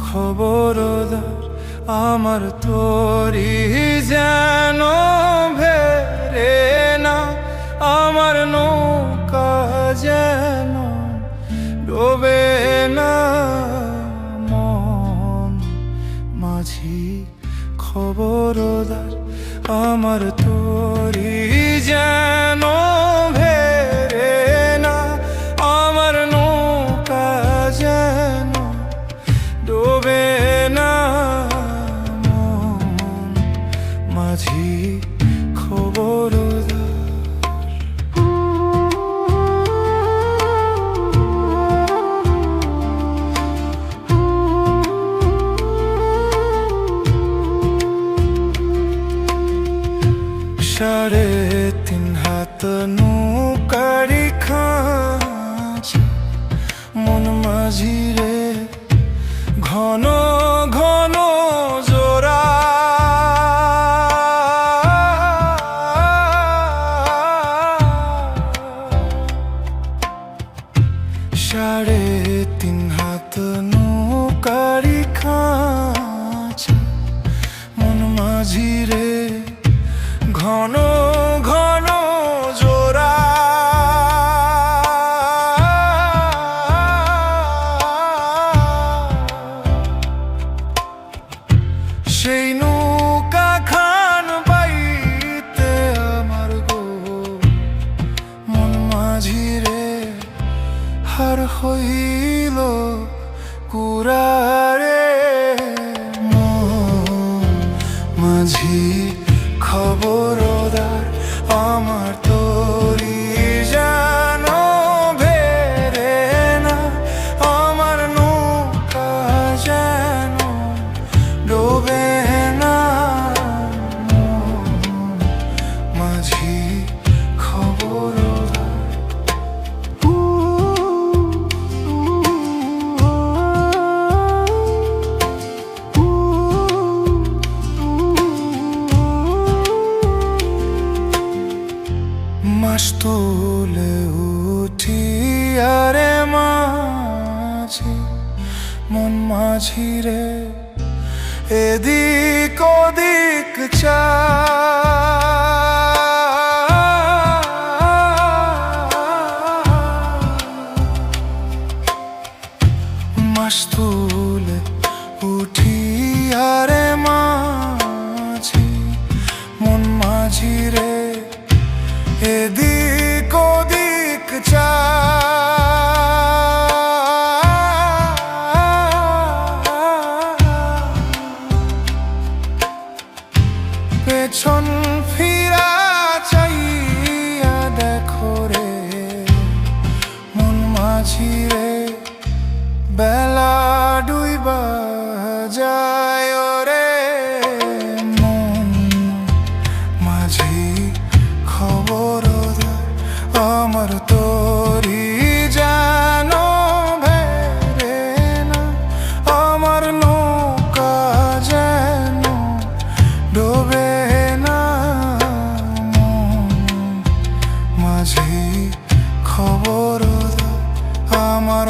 খবরদার আমার তোরি যেন ভেরে না, আমার নৌকা যেন ডোবে না। মন মাঝি খবরদার আমার তোরি যেন ভেরে না, আমার নৌকা যেন ডোবে না। মন মাঝি খবরদার। সাড়ে তিন হাত নৌকারি খাঁচা, মন মাঝি রে ঘন ঘন জোড়া। সাড়ে তিন হাত নৌকারি খাঁচা, মন মাঝি রে ঘন ঘন জোড়া। সেই নৌকা খান বাইতে আমার গো মন মাঝি রে হার হইল কুরারে। মন মাঝি খবরদার আমার তোরি যেন ভেরে না, আমার নৌকা যেন ডোবে না। মাঝি খবরদার। মাস তুলে উঠি আরে মাঝি, মন মাঝি রে এদিক ওদিক মাস তুলে উঠি আরে মাঝি, মন মাঝি রে এদিক ওদিক পেছন ফিরা চাইয়া দেখো রে মন মাঝি রে বেলা ডুইবা যায় রে। মন মাঝি খবরদার আমার তোরি যেন ভেরে না, আমার নৌকা যেন ডোবে না। মন মাঝি খবরদার আমার